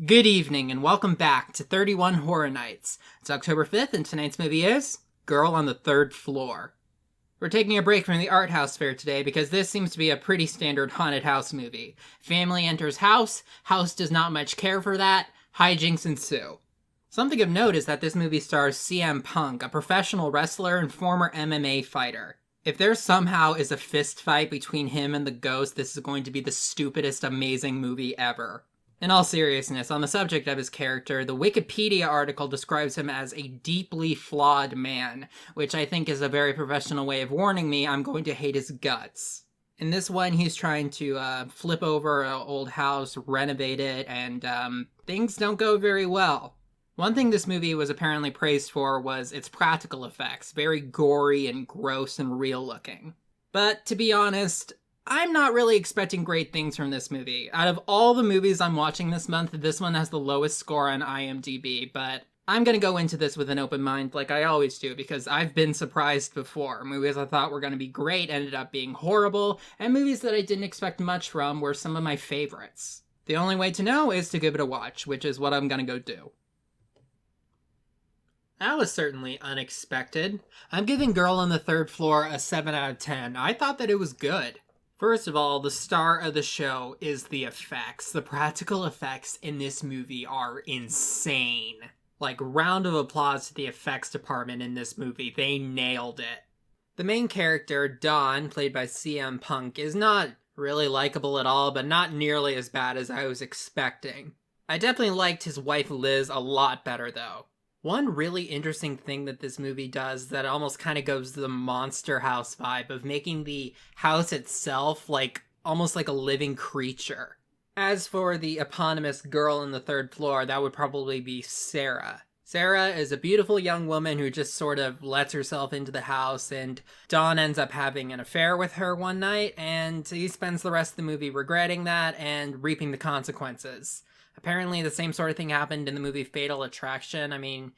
Good evening and welcome back to 31 Horror Nights. It's October 5th and tonight's movie is Girl on the Third Floor. We're taking a break from the art house fair today because this seems to be a pretty standard haunted house movie. Family enters house does not much care for that, hijinks ensue. Something of note is that this movie stars CM Punk, a professional wrestler and former MMA fighter. If there somehow is a fist fight between him and the ghost, this is going to be the stupidest amazing movie ever. In all seriousness, on the subject of his character, the Wikipedia article describes him as a deeply flawed man, which I think is a very professional way of warning me I'm going to hate his guts. In this one, he's trying to flip over an old house, renovate it, and things don't go very well. One thing this movie was apparently praised for was its practical effects, very gory and gross and real looking. But to be honest, I'm not really expecting great things from this movie. Out of all the movies I'm watching this month, this one has the lowest score on IMDb, but I'm gonna go into this with an open mind like I always do, because I've been surprised before. Movies I thought were gonna be great ended up being horrible, and movies that I didn't expect much from were some of my favorites. The only way to know is to give it a watch, which is what I'm gonna go do. That was certainly unexpected. I'm giving Girl on the Third Floor a 7 out of 10. I thought that it was good. First of all, the star of the show is the effects. The practical effects in this movie are insane. Like, round of applause to the effects department in this movie. They nailed it. The main character, Dawn, played by CM Punk, is not really likable at all, but not nearly as bad as I was expecting. I definitely liked his wife Liz a lot better, though. One really interesting thing that this movie does that almost kind of goes to the Monster House vibe of making the house itself almost like a living creature. As for the eponymous girl on the third floor, that would probably be Sarah. Sarah is a beautiful young woman who just sort of lets herself into the house, and Dawn ends up having an affair with her one night, and he spends the rest of the movie regretting that and reaping the consequences. Apparently the same sort of thing happened in the movie Fatal Attraction. I mean,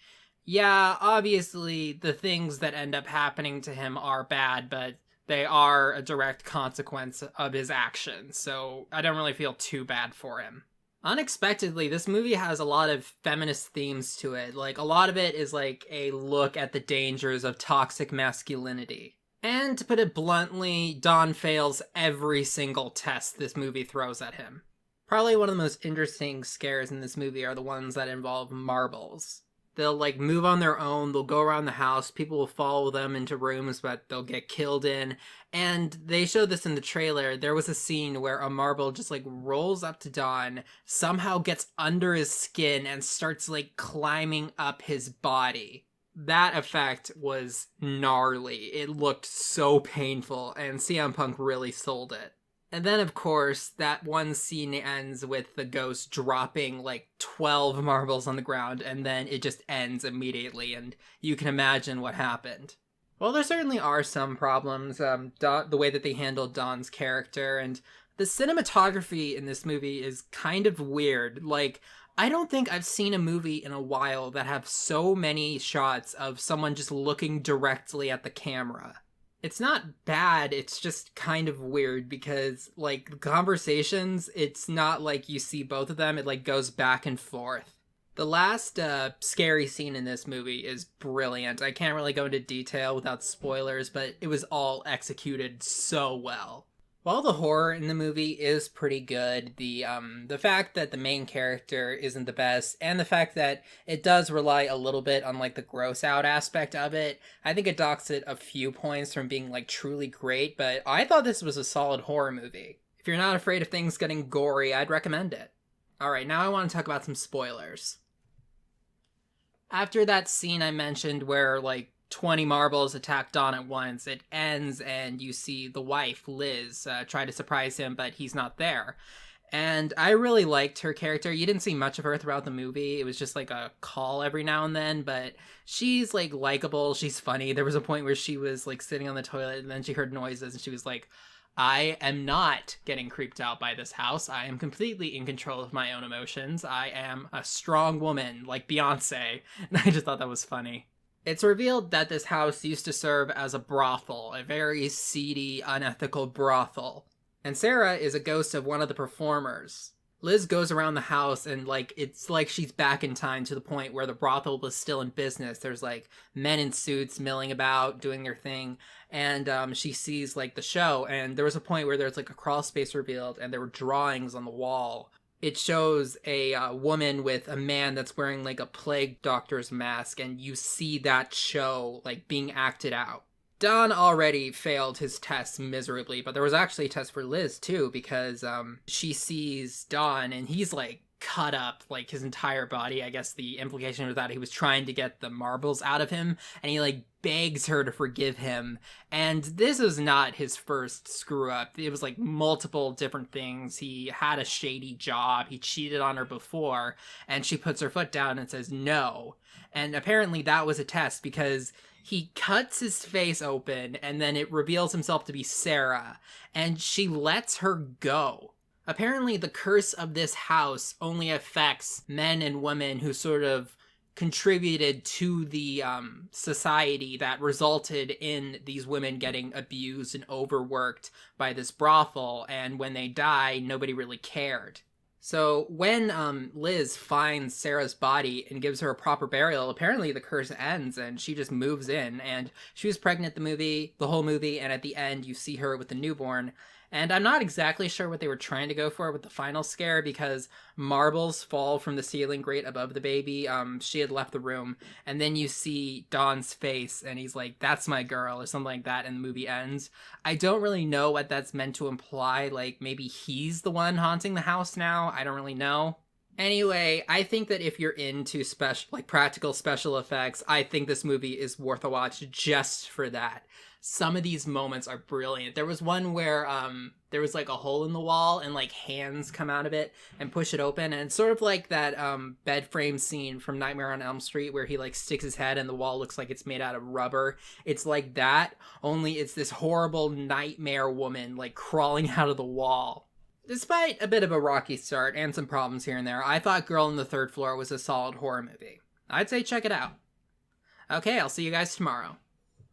yeah, obviously the things that end up happening to him are bad, but they are a direct consequence of his actions, so I don't really feel too bad for him. Unexpectedly, this movie has a lot of feminist themes to it. Like, a lot of it is like a look at the dangers of toxic masculinity. And to put it bluntly, Don fails every single test this movie throws at him. Probably one of the most interesting scares in this movie are the ones that involve marbles. They'll move on their own, they'll go around the house, people will follow them into rooms but they'll get killed in, and they showed this in the trailer. There was a scene where a marble just rolls up to Don, somehow gets under his skin and starts climbing up his body. That effect was gnarly. It looked so painful, and CM Punk really sold it. And then, of course, that one scene ends with the ghost dropping 12 marbles on the ground, and then it just ends immediately, and you can imagine what happened. Well, there certainly are some problems, the way that they handled Don's character, and the cinematography in this movie is kind of weird. I don't think I've seen a movie in a while that have so many shots of someone just looking directly at the camera. It's not bad, it's just kind of weird because, conversations, it's not like you see both of them, it, goes back and forth. The last scary scene in this movie is brilliant. I can't really go into detail without spoilers, but it was all executed so well. While the horror in the movie is pretty good, the fact that the main character isn't the best, and the fact that it does rely a little bit on the gross out aspect of it, I think it docks it a few points from being truly great, but I thought this was a solid horror movie. If you're not afraid of things getting gory, I'd recommend it. Alright, now I want to talk about some spoilers. After that scene I mentioned where 20 marbles attack Don at once, it ends and you see the wife, Liz, try to surprise him, but he's not there. And I really liked her character. You didn't see much of her throughout the movie. It was just a call every now and then, but she's likable, she's funny. There was a point where she was sitting on the toilet and then she heard noises and she was I am not getting creeped out by this house. I am completely in control of my own emotions. I am a strong woman, like Beyonce. And I just thought that was funny. It's revealed that this house used to serve as a brothel, a very seedy, unethical brothel. And Sarah is a ghost of one of the performers. Liz goes around the house and like it's like she's back in time to the point where the brothel was still in business. There's like men in suits milling about doing their thing, and she sees like the show. And there was a point where there's like a crawl space revealed, and there were drawings on the wall. It shows a woman with a man that's wearing like a plague doctor's mask, and you see that show like being acted out. Don already failed his test miserably, but there was actually a test for Liz too, because she sees Don and he's like cut up like his entire body. I guess the implication was that he was trying to get the marbles out of him, and he like begs her to forgive him. And this is not his first screw up. It was like multiple different things. He had a shady job, he cheated on her before, and she puts her foot down and says no. And apparently that was a test, because he cuts his face open and then it reveals himself to be Sarah, and she lets her go. Apparently the curse of this house only affects men and women who sort of contributed to the society that resulted in these women getting abused and overworked by this brothel, and when they die, nobody really cared. So when Liz finds Sarah's body and gives her a proper burial, apparently the curse ends and she just moves in. And she was pregnant the whole movie, and at the end you see her with the newborn. And I'm not exactly sure what they were trying to go for with the final scare, because marbles fall from the ceiling right above the baby. She had left the room, and then you see Don's face, and he's like, "That's my girl," or something like that, and the movie ends. I don't really know what that's meant to imply. Like, maybe he's the one haunting the house now? I don't really know. Anyway, I think that if you're into practical special effects, I think this movie is worth a watch just for that. Some of these moments are brilliant. There was one where there was like a hole in the wall and like hands come out of it and push it open, and it's sort of like that bed frame scene from Nightmare on Elm Street where he like sticks his head and the wall looks like it's made out of rubber. It's like that, only it's this horrible nightmare woman like crawling out of the wall. Despite a bit of a rocky start and some problems here and there, I thought Girl on the Third Floor was a solid horror movie. I'd say check it out. Okay, I'll see you guys tomorrow.